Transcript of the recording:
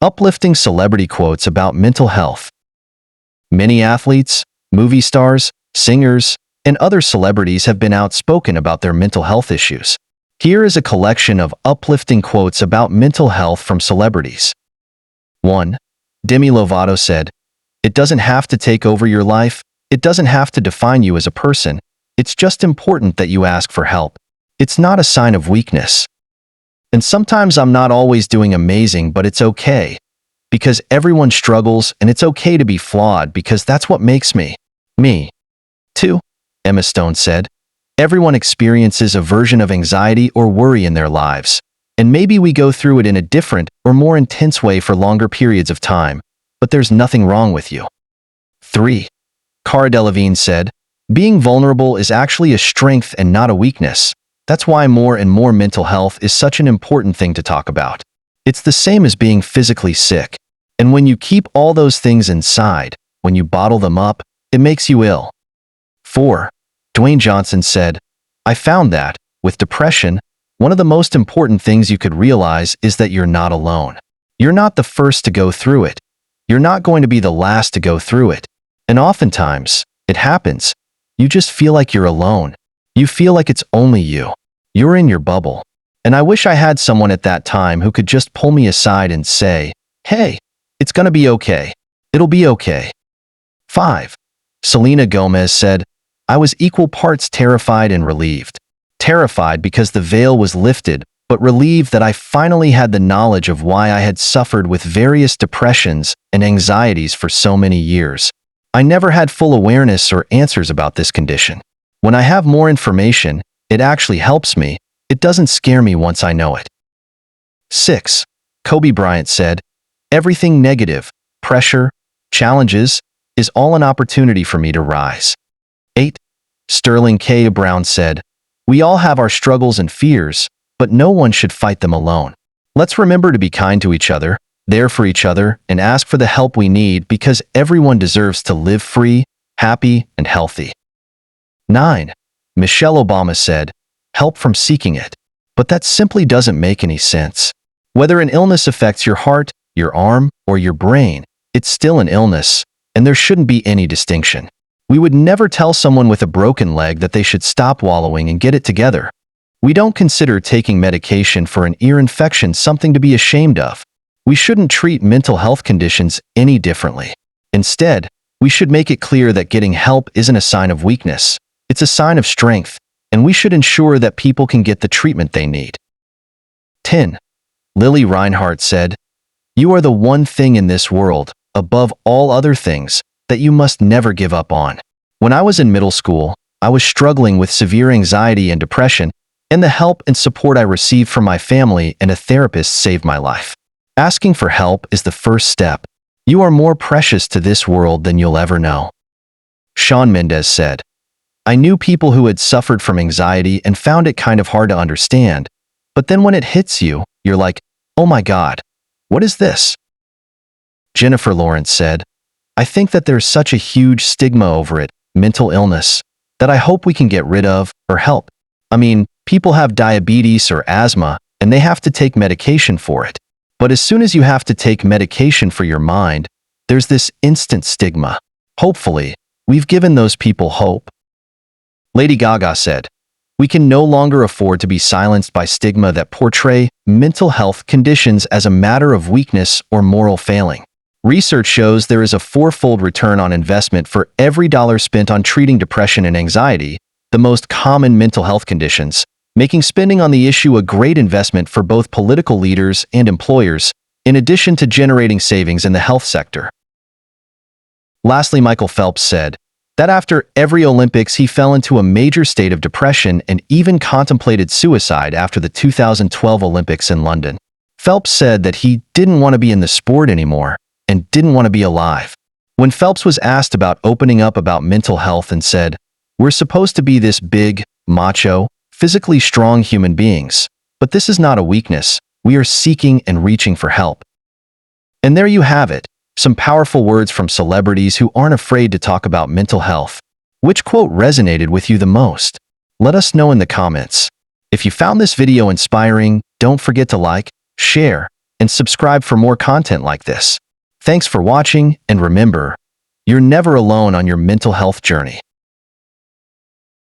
Uplifting celebrity quotes about mental health. Many athletes, movie stars, singers, and other celebrities have been outspoken about their mental health issues. Here is a collection of uplifting quotes about mental health from celebrities. 1. Demi Lovato said, "It doesn't have to take over your life. It doesn't have to define you as a person. It's just important that you ask for help. It's not a sign of weakness. And sometimes I'm not always doing amazing, but it's okay. Because everyone struggles, and it's okay to be flawed because that's what makes me, me." 2. Emma Stone said, "Everyone experiences a version of anxiety or worry in their lives. And maybe we go through it in a different or more intense way for longer periods of time, but there's nothing wrong with you." 3. Cara Delevingne said, "Being vulnerable is actually a strength and not a weakness. That's why more and more mental health is such an important thing to talk about. It's the same as being physically sick. And when you keep all those things inside, when you bottle them up, it makes you ill." 4. Dwayne Johnson said, "I found that, with depression, one of the most important things you could realize is that you're not alone. You're not the first to go through it. You're not going to be the last to go through it. And oftentimes, it happens. You just feel like you're alone. You feel like it's only you. You're in your bubble. And I wish I had someone at that time who could just pull me aside and say, 'Hey, it's gonna be okay. It'll be okay.'" 5. Selena Gomez said, "I was equal parts terrified and relieved. Terrified because the veil was lifted, but relieved that I finally had the knowledge of why I had suffered with various depressions and anxieties for so many years. I never had full awareness or answers about this condition. When I have more information, it actually helps me. It doesn't scare me once I know it." 6. Kobe Bryant said, "Everything negative, pressure, challenges, is all an opportunity for me to rise." 8. Sterling K. Brown said, "We all have our struggles and fears, but no one should fight them alone. Let's remember to be kind to each other, there for each other, and ask for the help we need because everyone deserves to live free, happy, and healthy." 9. Michelle Obama said, "Help from seeking it. But that simply doesn't make any sense. Whether an illness affects your heart, your arm, or your brain, it's still an illness, and there shouldn't be any distinction. We would never tell someone with a broken leg that they should stop wallowing and get it together. We don't consider taking medication for an ear infection something to be ashamed of. We shouldn't treat mental health conditions any differently. Instead, we should make it clear that getting help isn't a sign of weakness. It's a sign of strength, and we should ensure that people can get the treatment they need." 10. Lily Reinhart said, "You are the one thing in this world, above all other things, that you must never give up on." When I was in middle school, I was struggling with severe anxiety and depression, and the help and support I received from my family and a therapist saved my life. Asking for help is the first step. You are more precious to this world than you'll ever know. Shawn Mendes said, "I knew people who had suffered from anxiety and found it kind of hard to understand, but then when it hits you, you're like, oh my God, what is this?" Jennifer Lawrence said, "I think that there's such a huge stigma over it, mental illness, that I hope we can get rid of or help. I mean, people have diabetes or asthma, and they have to take medication for it. But as soon as you have to take medication for your mind, there's this instant stigma. Hopefully, we've given those people hope." Lady Gaga said, "We can no longer afford to be silenced by stigma that portray mental health conditions as a matter of weakness or moral failing. Research shows there is a fourfold return on investment for every dollar spent on treating depression and anxiety, the most common mental health conditions, making spending on the issue a great investment for both political leaders and employers, in addition to generating savings in the health sector." Lastly, Michael Phelps said that after every Olympics he fell into a major state of depression and even contemplated suicide after the 2012 Olympics in London. Phelps said that he didn't want to be in the sport anymore and didn't want to be alive. When Phelps was asked about opening up about mental health and said, "We're supposed to be this big, macho, physically strong human beings, but this is not a weakness. We are seeking and reaching for help." And there you have it. Some powerful words from celebrities who aren't afraid to talk about mental health. Which quote resonated with you the most? Let us know in the comments. If you found this video inspiring, don't forget to like, share, and subscribe for more content like this. Thanks for watching, and remember, you're never alone on your mental health journey.